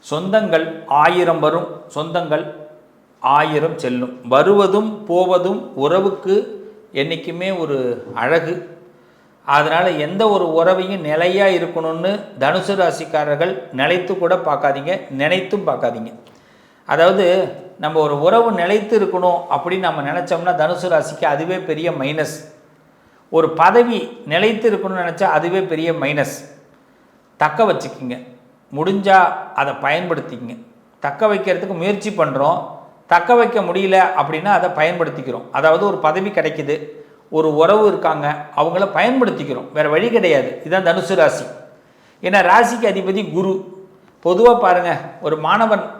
சொந்தங்கள் 1000 வரும், சொந்தங்கள் 1000 செல்லும். வருவதும் போவதும் உறவுக்கு என்றைக்குமே ஒரு அழகு. அதனால் எந்த ஒரு உறவையும் நிலையாக இருக்கணும்னு தனுசு ராசிக்காரர்கள் நிலைத்து கூட பார்க்காதீங்க, நினைத்தும் பார்க்காதீங்க. அதாவது நம்ம ஒரு உறவு நிலைத்து இருக்கணும் அப்படின்னு நம்ம நினச்சோம்னா தனுசு ராசிக்கு அதுவே பெரிய மைனஸ். ஒரு பதவி நிலைத்து இருக்கணும்னு நினச்சா அதுவே பெரிய மைனஸ். தக்க வச்சுக்கிங்க, முடிஞ்சால் அதை பயன்படுத்திக்கங்க. தக்க வைக்கிறதுக்கு முயற்சி பண்ணுறோம், தக்க வைக்க முடியல அப்படின்னா அதை பயன்படுத்திக்கிறோம். அதாவது ஒரு பதவி கிடைக்குது, ஒரு உறவு இருக்காங்க, அவங்கள பயன்படுத்திக்கிறோம், வேறு வழி கிடையாது. இதுதான் தனுசு ராசி. ஏன்னா ராசிக்கு அதிபதி குரு. பொதுவாக பாருங்கள்,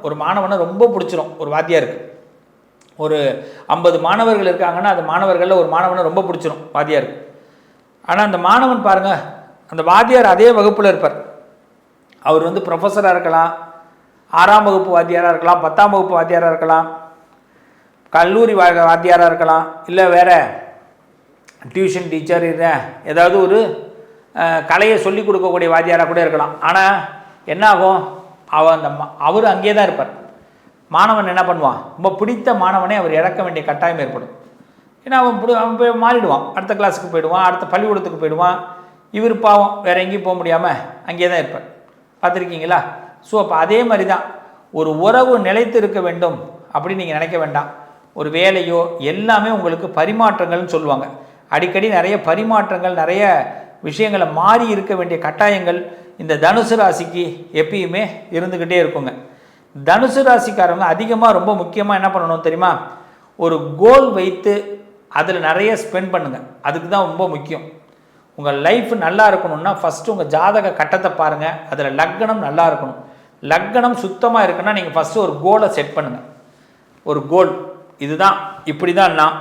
ஒரு மாணவனை ரொம்ப பிடிச்சிரும். ஒரு வாத்தியாருக்கு ஒரு 50 மாணவர்கள் இருக்காங்கன்னா அந்த மாணவர்களில் ஒரு மாணவனை ரொம்ப பிடிச்சிரும் வாத்தியாருக்கு. ஆனால் அந்த மாணவன் பாருங்கள், அந்த வாத்தியார் அதே வகுப்பில் இருப்பார். அவர் வந்து ப்ரொஃபஸராக இருக்கலாம், 6ஆம் வகுப்பு வாத்தியாராக இருக்கலாம், 10ஆம் வகுப்பு வாத்தியாராக இருக்கலாம், கல்லூரி வாத்தியாராக இருக்கலாம், இல்லை வேறு டியூஷன் டீச்சர் ஏதாவது ஒரு கலையை சொல்லிக் கொடுக்கக்கூடிய வாத்தியாராக கூட இருக்கலாம். ஆனால் என்ன ஆகும், அவர் அங்கே தான் இருப்பார். மாணவன் என்ன பண்ணுவான், ரொம்ப பிடித்த மாணவனே அவர் இறக்க வேண்டிய கட்டாயம் ஏற்படும். ஏன்னா அவன் போய் மாறிடுவான், அடுத்த கிளாஸுக்கு போயிடுவான், அடுத்த பள்ளிக்கூடத்துக்கு போயிடுவான். இவர் பாவம் வேறு எங்கேயும் போக முடியாமல் அங்கே தான் இருப்பார். பார்த்துருக்கீங்களா? ஸோ அப்போ அதே மாதிரி தான் ஒரு உறவு நிலைத்து இருக்க வேண்டும் அப்படின்னு நீங்கள் நினைக்க வேண்டாம். ஒரு வேலையோ எல்லாமே உங்களுக்கு பரிமாற்றங்கள்னு சொல்லுவாங்க. அடிக்கடி நிறைய பரிமாற்றங்கள், நிறைய விஷயங்களை மாறி இருக்க வேண்டிய கட்டாயங்கள் இந்த தனுசு ராசிக்கு எப்பயுமே இருந்துக்கிட்டே இருக்குங்க. தனுசு ராசிக்காரங்க அதிகமாக ரொம்ப முக்கியமாக என்ன பண்ணணும் தெரியுமா, ஒரு கோல் வைத்து அதில் நிறைய ஸ்பெண்ட் பண்ணுங்கள். அதுக்கு தான் ரொம்ப முக்கியம். உங்கள் லைஃப் நல்லா இருக்கணும்னா ஃபஸ்ட்டு உங்கள் ஜாதக கட்டத்தை பாருங்கள், அதில் லக்னம் நல்லா இருக்கணும். லக்னம் சுத்தமாக இருக்குன்னா நீங்கள் ஃபஸ்ட்டு ஒரு கோலை செட் பண்ணுங்கள். ஒரு கோல், இதுதான், இப்படி தான் நான்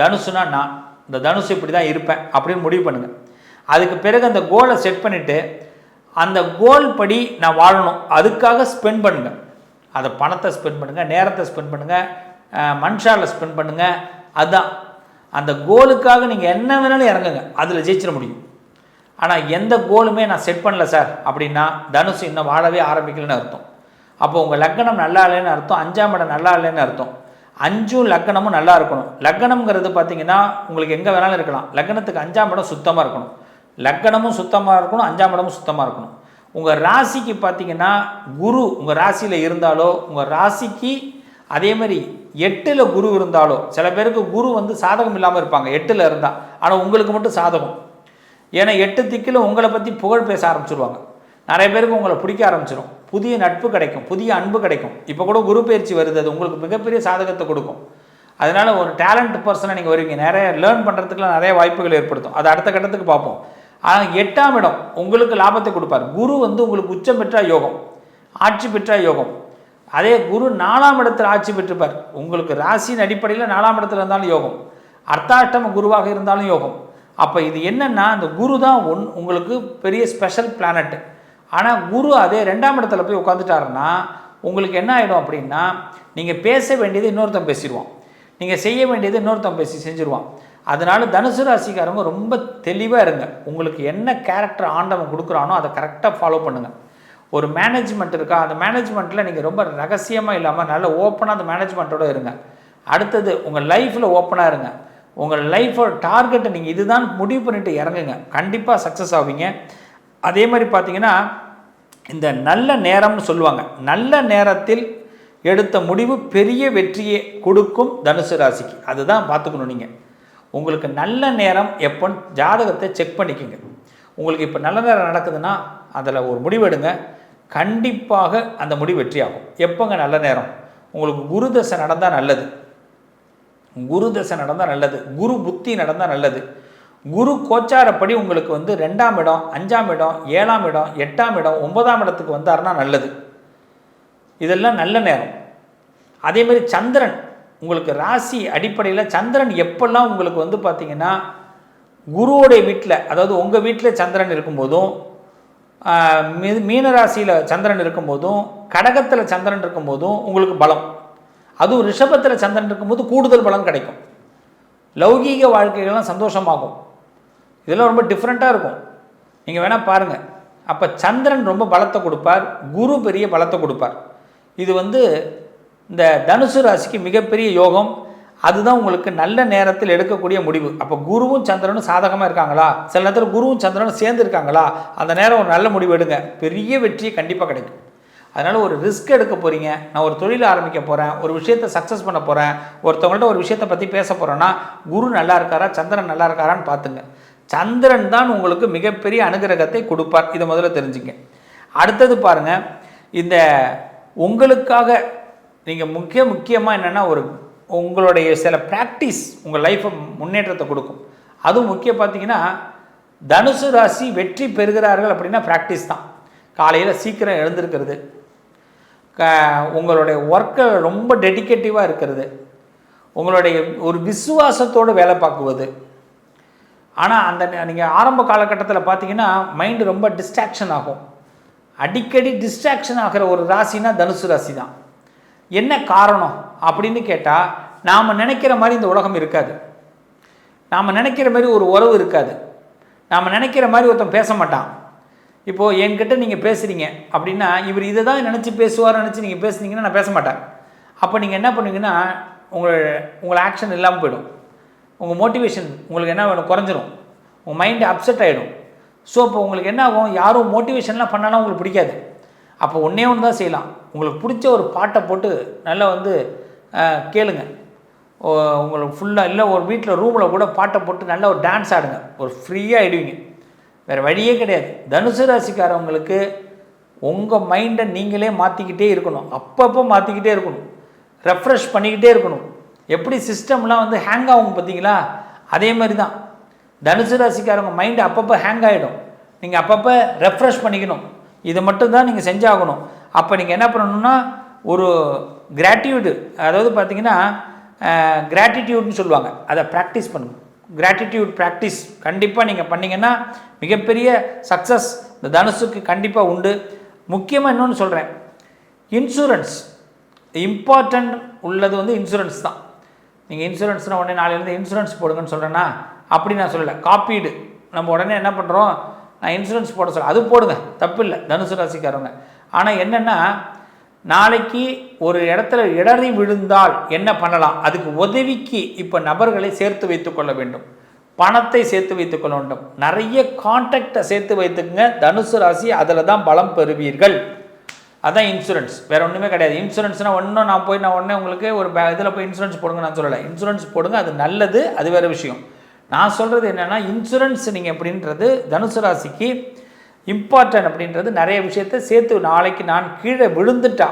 தனுசுனா நான் இந்த தனுசு இப்படி தான் இருப்பேன் அப்படின்னு முடிவு பண்ணுங்கள். அதுக்கு பிறகு அந்த கோலை செட் பண்ணிவிட்டு அந்த கோல் படி நான் வாழணும், அதுக்காக ஸ்பெண்ட் பண்ணுங்கள். அதை பணத்தை ஸ்பெண்ட் பண்ணுங்கள், நேரத்தை ஸ்பெண்ட் பண்ணுங்கள், மனுஷாவில் ஸ்பெண்ட் பண்ணுங்கள். அதுதான் அந்த கோலுக்காக நீங்கள் என்ன வேணாலும் இறங்குங்க, அதில் ஜெயிச்சிட முடியும். ஆனால் எந்த கோலுமே நான் செட் பண்ணல சார் அப்படின்னா தனுசு இன்னும் வாழவே ஆரம்பிக்கலன்னு அர்த்தம். அப்போ உங்கள் லக்னம் நல்லா இல்லைன்னு அர்த்தம், 5ஆம் இடம் நல்லா இல்லைன்னு அர்த்தம். 5ம் லக்னமும் நல்லா இருக்கணும். லக்னம்ங்கிறது பார்த்தீங்கன்னா உங்களுக்கு எங்கே வேணாலும் இருக்கலாம். லக்னத்துக்கு 5ஆம் இடம் சுத்தமாக இருக்கணும், லக்னமும் சுத்தமாக இருக்கணும், 5ஆம் இடமும் சுத்தமாக இருக்கணும். உங்கள் ராசிக்கு பார்த்தீங்கன்னா குரு உங்கள் ராசியில் இருந்தாலோ, உங்கள் ராசிக்கு அதே மாதிரி 8ல் குரு இருந்தாலோ, சில பேருக்கு குரு வந்து சாதகம் இல்லாமல் இருப்பாங்க 8ல் இருந்தால், ஆனால் உங்களுக்கு மட்டும் சாதகம். ஏன்னா 8 திக்கில் உங்களை பற்றி புகழ் பேச ஆரம்பிச்சிருவாங்க. நிறைய பேருக்கு உங்களை பிடிக்க ஆரம்பிச்சிடும், புதிய நட்பு கிடைக்கும், புதிய அன்பு கிடைக்கும். இப்போ கூட குரு பயிற்சி வருது, அது உங்களுக்கு மிகப்பெரிய சாதகத்தை கொடுக்கும். அதனால் ஒரு டேலண்ட் பர்சனாக நீங்கள் வருவீங்க, நிறைய லேர்ன் பண்ணுறதுக்குலாம் நிறைய வாய்ப்புகள் ஏற்படுத்தும். அது அடுத்த கட்டத்துக்கு பார்ப்போம். ஆனால் 8ஆம் இடம் உங்களுக்கு லாபத்தை கொடுப்பார். குரு வந்து உங்களுக்கு உச்சம் பெற்ற யோகம், ஆட்சி பெற்ற யோகம். அதே குரு 4ஆம் இடத்தில் ஆட்சி பெற்றுப்பார். உங்களுக்கு ராசியின் அடிப்படையில் 4ஆம் இடத்துல இருந்தாலும் யோகம், அர்த்தாஷ்டம குருவாக இருந்தாலும் யோகம். அப்போ இது என்னென்னா, அந்த குரு தான் உங்களுக்கு பெரிய ஸ்பெஷல் பிளானட். ஆனால் குரு அதே 2ஆம் இடத்துல போய் உட்காந்துட்டாருன்னா உங்களுக்கு என்ன ஆகிடும் அப்படின்னா, நீங்கள் பேச வேண்டியது இன்னொருத்தன் பேசிடுவான், நீங்கள் செய்ய வேண்டியது இன்னொருத்தன் பேசி செஞ்சுருவான். அதனால தனுசு ராசிக்காரங்க ரொம்ப தெளிவாக இருங்க. உங்களுக்கு என்ன கேரக்டர் ஆண்டவன் கொடுக்குறானோ அதை கரெக்டாக ஃபாலோ பண்ணுங்கள். ஒரு மேனேஜ்மெண்ட் இருக்கா, அந்த மேனேஜ்மெண்ட்டில் நீங்கள் ரொம்ப ரகசியமாக இல்லாமல் நல்ல ஓப்பனாக அந்த மேனேஜ்மெண்ட்டோடு இருங்க. அடுத்தது உங்கள் லைஃப்பில் ஓப்பனாக இருங்க. உங்கள் லைஃபோட டார்கெட்டை நீங்கள் இதுதான் முடிவு பண்ணிவிட்டு இறங்குங்க, கண்டிப்பாக சக்ஸஸ் ஆவீங்க. அதே மாதிரி பார்த்தீங்கன்னா இந்த நல்ல நேரம்னு சொல்லுவாங்க, நல்ல நேரத்தில் எடுத்த முடிவு பெரிய வெற்றியை கொடுக்கும் தனுசு ராசிக்கு. அதுதான் பார்த்துக்கணும். நீங்கள் உங்களுக்கு நல்ல நேரம் எப்போன்னு ஜாதகத்தை செக் பண்ணிக்கோங்க. உங்களுக்கு இப்போ நல்ல நேரம் நடக்குதுன்னா அதில் ஒரு முடிவு எடுங்க, கண்டிப்பாக அந்த முடிவு வெற்றி ஆகும். எப்போங்க நல்ல நேரம்? உங்களுக்கு குரு தசை நடந்தால் நல்லது, குரு தசை நடந்தால் நல்லது, குரு புத்தி நடந்தால் நல்லது. குரு கோச்சாரப்படி உங்களுக்கு வந்து 2ஆம் இடம், 5ஆம் இடம், 7ஆம் இடம், 8ஆம் இடம், 9ஆம் இடத்துக்கு வந்தாருன்னா நல்லது. இதெல்லாம் நல்ல நேரம். அதேமாதிரி சந்திரன் உங்களுக்கு ராசி அடிப்படையில் சந்திரன் எப்பெல்லாம் உங்களுக்கு வந்து பார்த்திங்கன்னா குருவோடைய வீட்டில், அதாவது உங்கள் வீட்டில் சந்திரன் இருக்கும்போதும், மீனராசியில் சந்திரன் இருக்கும்போதும், கடகத்தில் சந்திரன் இருக்கும்போதும் உங்களுக்கு பலம். அதுவும் ரிஷபத்தில் சந்திரன் இருக்கும்போது கூடுதல் பலம் கிடைக்கும். லௌகீக வாழ்க்கைகள்லாம் சந்தோஷமாகும். இதெல்லாம் ரொம்ப டிஃப்ரெண்ட்டாக இருக்கும். நீங்கள் வேணால் பாருங்கள். அப்போ சந்திரன் ரொம்ப பலத்தை கொடுப்பார், குரு பெரிய பலத்தை கொடுப்பார். இது இந்த தனுசு ராசிக்கு மிகப்பெரிய யோகம். அதுதான் உங்களுக்கு நல்ல நேரத்தில் எடுக்கக்கூடிய முடிவு. அப்போ குருவும் சந்திரனும் சாதகமாக இருக்காங்களா, சில நேரத்தில் குருவும் சந்திரனும் சேர்ந்து இருக்காங்களா, அந்த நேரம் ஒரு நல்ல முடிவு எடுங்க, பெரிய வெற்றியை கண்டிப்பாக கிடைக்கும். அதனால் ஒரு ரிஸ்க் எடுக்க போகிறீங்க, நான் ஒரு தொழில் ஆரம்பிக்க போகிறேன், ஒரு விஷயத்தை சக்ஸஸ் பண்ண போகிறேன், ஒருத்தவங்கள்ட்ட ஒரு விஷயத்தை பற்றி பேச போகிறேன்னா குரு நல்லா இருக்காரா சந்திரன் நல்லா இருக்காரான்னு பார்த்துங்க. சந்திரன் தான் உங்களுக்கு மிகப்பெரிய அனுகிரகத்தை கொடுப்பார். இதை முதல்ல தெரிஞ்சுங்க. அடுத்தது பாருங்கள், இந்த உங்களுக்காக நீங்கள் முக்கியமாக என்னென்னா உங்களுடைய சில ப்ராக்டிஸ் உங்கள் லைஃப்பை முன்னேற்றத்தை கொடுக்கும். அதுவும் முக்கியம் பார்த்தீங்கன்னா தனுசு ராசி வெற்றி பெறுகிறார்கள் அப்படின்னா ப்ராக்டிஸ் தான். காலையில் சீக்கிரம் எழுந்திருக்கிறது, உங்களுடைய ஒர்க்கை ரொம்ப டெடிக்கேட்டிவாக இருக்கிறது, உங்களுடைய ஒரு விசுவாசத்தோடு வேலை பார்க்குவது. ஆனால் நீங்கள் ஆரம்ப காலகட்டத்தில் பார்த்தீங்கன்னா மைண்டு ரொம்ப டிஸ்ட்ராக்ஷன் ஆகும். அடிக்கடி டிஸ்ட்ராக்ஷன் ஆகிற ஒரு ராசினா தனுசு ராசி தான். என்ன காரணம் அப்படின்னு கேட்டால், நாம் நினைக்கிற மாதிரி இந்த உலகம் இருக்காது, நாம் நினைக்கிற மாதிரி ஒரு உறவு இருக்காது, நாம் நினைக்கிற மாதிரி ஒருத்தன் பேச மாட்டான். இப்போது என்கிட்ட நீங்கள் பேசுகிறீங்க அப்படின்னா இவர் இதை தான் நினச்சி பேசுவார் நினச்சி நீங்கள் பேசுனீங்கன்னா நான் பேச மாட்டேன். அப்போ நீங்கள் என்ன பண்ணுவீங்கன்னா உங்களை ஆக்ஷன் இல்லாமல் போயிடும், உங்கள் மோட்டிவேஷன் உங்களுக்கு என்ன வேணும் குறைஞ்சிரும், உங்கள் மைண்டு அப்செட் ஆகிடும். ஸோ இப்போ உங்களுக்கு என்ன ஆகும், யாரும் மோட்டிவேஷன்லாம் பண்ணாலும் உங்களுக்கு பிடிக்காது. அப்போ ஒன்றே ஒன்று தான் செய்யலாம், உங்களுக்கு பிடிச்ச ஒரு பாட்டை போட்டு நல்லா கேளுங்க. உங்களுக்கு ஃபுல்லாக இல்லை ஒரு வீட்டில் ரூமில் கூட பாட்டை போட்டு நல்லா ஒரு டான்ஸ் ஆடுங்க, ஒரு ஃப்ரீயாக ஆகிடுவீங்க. வேறு வழியே கிடையாது. தனுசு ராசிக்காரவங்களுக்கு உங்கள் மைண்டை நீங்களே மாற்றிக்கிட்டே இருக்கணும், அப்பப்போ மாற்றிக்கிட்டே இருக்கணும், ரெஃப்ரெஷ் பண்ணிக்கிட்டே இருக்கணும். எப்படி சிஸ்டம்லாம் ஹேங் ஆகும் பார்த்தீங்களா, அதே மாதிரி தான் தனுசு ராசிக்காரவங்க மைண்டு அப்பப்போ ஹேங் ஆகிடும். நீங்கள் அப்பப்போ ரெஃப்ரெஷ் பண்ணிக்கணும். இதை மட்டும்தான் நீங்கள் செஞ்சாகணும். அப்போ நீங்கள் என்ன பண்ணணும்னா ஒரு கிராட்டிடியூடு, அதாவது பார்த்தீங்கன்னா கிராட்டிடியூட்னு சொல்லுவாங்க, அதை ப்ராக்டிஸ் பண்ணுங்கள். கிராட்டிடியூட் ப்ராக்டிஸ் கண்டிப்பாக நீங்கள் பண்ணிங்கன்னா மிகப்பெரிய சக்ஸஸ் இந்த தனுசுக்கு கண்டிப்பாக உண்டு. முக்கியமாக இன்னொன்று சொல்கிறேன், இன்சூரன்ஸ் இம்பார்ட்டண்ட் உள்ளது இன்சூரன்ஸ் தான். நீங்கள் இன்சூரன்ஸ்னால் உடனே நாளையிலேருந்து இன்சூரன்ஸ் போடுங்கன்னு சொல்கிறேன்னா அப்படி நான் சொல்லலை. காப்பீடு நம்ம உடனே என்ன பண்ணுறோம், நான் இன்சூரன்ஸ் போட சொல்ல, அது போடுங்க, தப்பு இல்லை தனுசு ராசிக்காரவங்க. ஆனால் என்னென்னா நாளைக்கு ஒரு இடத்துல இடறி விழுந்தால் என்ன பண்ணலாம், அதுக்கு உதவிக்கு இப்போ நபர்களை சேர்த்து வைத்து கொள்ள வேண்டும், பணத்தை சேர்த்து வைத்துக் கொள்ள வேண்டும், நிறைய கான்டாக்டை சேர்த்து வைத்துக்குங்க தனுசு ராசி, அதில் தான் பலம் பெறுவீர்கள். அதுதான் இன்சூரன்ஸ், வேறு ஒன்றுமே கிடையாது. இன்சூரன்ஸ்னால் ஒன்றும் நான் உடனே உங்களுக்கு ஒரு இதில் போய் இன்சூரன்ஸ் போடுங்க நான் சொல்லலை. இன்சூரன்ஸ் போடுங்க, அது நல்லது, அது வேறு விஷயம். நான் சொல்கிறது என்னென்னா இன்சூரன்ஸ் நீங்கள் அப்படின்றது தனுசு ராசிக்கு இம்பார்ட்டன்ட் அப்படின்றது நிறைய விஷயத்தை சேர்த்து. நாளைக்கு நான் கீழே விழுந்துட்டா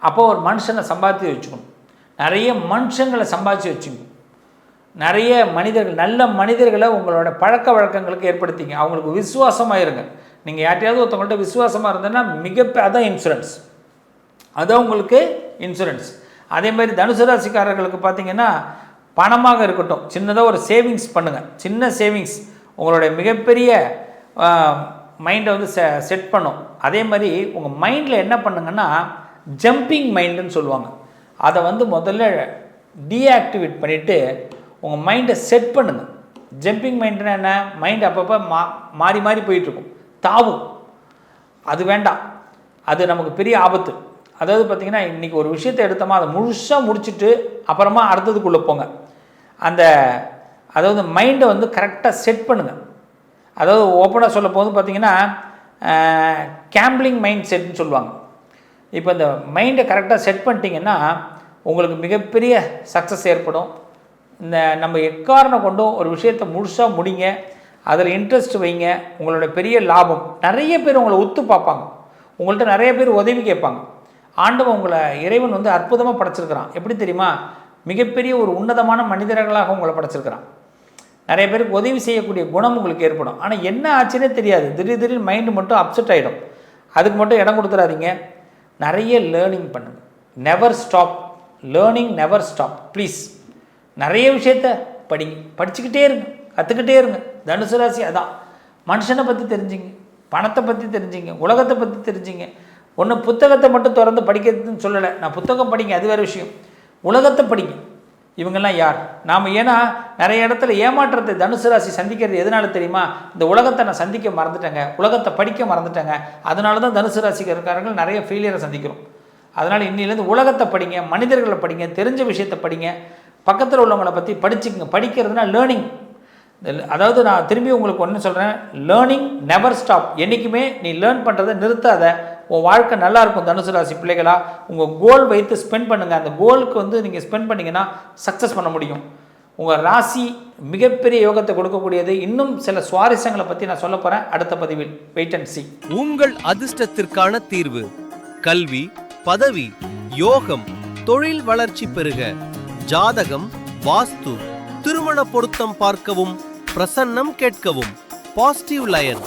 அப்போ ஒரு மனுஷனை சம்பாதித்து வச்சுக்கணும், நிறைய மனுஷங்களை சம்பாதிச்சு வச்சுக்கணும், நிறைய மனிதர்கள் நல்ல மனிதர்களை உங்களோட பழக்க வழக்கங்களுக்கு ஏற்படுத்திங்க, அவங்களுக்கு விசுவாசமாக இருங்க. நீங்கள் யார்ட்டையாவது ஒருத்தவங்கள்ட்ட விசுவாசமாக இருந்ததுன்னா அதான் இன்சூரன்ஸ், அதான் உங்களுக்கு இன்சூரன்ஸ். அதே மாதிரி தனுசு ராசிக்காரர்களுக்கு பார்த்தீங்கன்னா பணமாக இருக்கட்டும், சின்னதாக ஒரு சேவிங்ஸ் பண்ணுங்கள். சின்ன சேவிங்ஸ் உங்களுடைய மிகப்பெரிய மைண்டை செட் பண்ணும். அதே மாதிரி உங்கள் மைண்டில் என்ன பண்ணுங்கன்னா ஜம்பிங் மைண்டுன்னு சொல்லுவாங்க, அதை முதல்ல டீஆக்டிவேட் பண்ணிவிட்டு உங்கள் மைண்டை செட் பண்ணுங்கள். ஜம்பிங் மைண்டுன்னா என்ன, மைண்டு அப்பப்போ மாறி மாறி போயிட்டுருக்கும், தாவும், அது வேண்டாம், அது நமக்கு பெரிய ஆபத்து. அதாவது பார்த்திங்கன்னா இன்றைக்கி ஒரு விஷயத்தை எடுத்தோமா அதை முழுசாக முடிச்சுட்டு அப்புறமா அடுத்ததுக்குள்ளே போங்க. அதாவது மைண்டை கரெக்டாக செட் பண்ணுங்கள். அதாவது ஓப்பனாக சொல்ல போது பார்த்திங்கன்னா கேம்பிளிங் மைண்ட் செட்னு சொல்லுவாங்க. இப்போ இந்த மைண்டை கரெக்டாக செட் பண்ணிட்டீங்கன்னா உங்களுக்கு மிகப்பெரிய சக்ஸஸ் ஏற்படும். இந்த நம்ம எக்காரணம் கொண்டும் ஒரு விஷயத்தை முழுசாக முடிங்க, அதில் இன்ட்ரெஸ்ட் வைங்க, உங்களோட பெரிய லாபம். நிறைய பேர் உங்களை ஒத்து பார்ப்பாங்க, உங்கள்கிட்ட நிறைய பேர் உதவி கேட்பாங்க. ஆண்டவன் உங்களை இறைவன் அற்புதமாக படைச்சிருக்கிறான். எப்படி தெரியுமா, மிகப்பெரிய ஒரு உன்னதமான மனிதர்களாக உங்களை படைச்சிருக்கிறான். நிறைய பேருக்கு உதவி செய்யக்கூடிய குணம் உங்களுக்கு ஏற்படும். ஆனால் என்ன ஆச்சுன்னே தெரியாது, திடீர்னு மைண்டு மட்டும் அப்செட் ஆகிடும். அதுக்கு மட்டும் இடம் கொடுத்துடாதீங்க. நிறைய லேர்னிங் பண்ணுங்கள், never stop learning, never stop please. நிறைய விஷயத்த படிங்க, படிச்சுக்கிட்டே இருங்க, கற்றுக்கிட்டே இருங்க. தனுசு ராசி அதான், மனுஷனை பற்றி தெரிஞ்சுங்க, பணத்தை பற்றி தெரிஞ்சுங்க, உலகத்தை பற்றி தெரிஞ்சுங்க. ஒன்று புத்தகத்தை மட்டும் திறந்து படிக்கிறதுன்னு சொல்லலை, நான் புத்தகம் படிங்க அது வேறு விஷயம், உலகத்தை படிங்க. இவங்கெல்லாம் யார்? நாம் ஏன்னா நிறைய இடத்துல ஏமாற்றத்தை தனுசு ராசி சந்திக்கிறது எதனால தெரியுமா? இந்த உலகத்தை நான் சந்திக்க மறந்துட்டேங்க, உலகத்தை படிக்க மறந்துட்டேங்க, அதனால தான் தனுசு ராசிக்காரர்கள் நிறைய ஃபெயிலியரை சந்திக்கிறோம். அதனால் இன்னிலேருந்து உலகத்தை படிங்க, மனிதர்களை படிங்க, தெரிஞ்ச விஷயத்தை படிங்க, பக்கத்தில் உள்ளவங்களை பற்றி படிச்சுக்கங்க. படிக்கிறதுனா லேர்னிங். அதாவது நான் திரும்பி உங்களுக்கு ஒன்று சொல்கிறேன், லேர்னிங் நெவர் ஸ்டாப். என்றைக்குமே நீ லேர்ன் பண்ணுறதை நிறுத்தாத. உன் வாழ்க்கை நல்லாயிருக்கும். தனுசு ராசி பிள்ளைகளா, உங்கள் கோல் வைத்து ஸ்பெண்ட் பண்ணுங்கள். அந்த கோலுக்கு நீங்கள் ஸ்பெண்ட் பண்ணிங்கன்னா சக்ஸஸ் பண்ண முடியும். உங்கள் ராசி மிகப்பெரிய யோகத்தை கொடுக்கக்கூடியது. இன்னும் சில சுவாரஸ்யங்களை பற்றி நான் சொல்ல போகிறேன் அடுத்த பதிவில். Wait and see. உங்கள் அதிர்ஷ்டத்திற்கான தீர்வு: கல்வி, பதவி, யோகம், தொழில் வளர்ச்சி பெருக. ஜாதகம், வாஸ்து, திருமண பொருத்தம் பார்க்கவும், பிரசன்னம் கேட்கவும். Positive line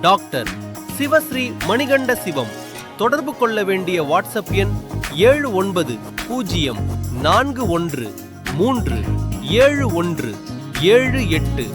doctor Sivasri Manikanda Sivam. தொடர்பு கொள்ள வேண்டிய வாட்ஸ்அப் எண் 7904137178.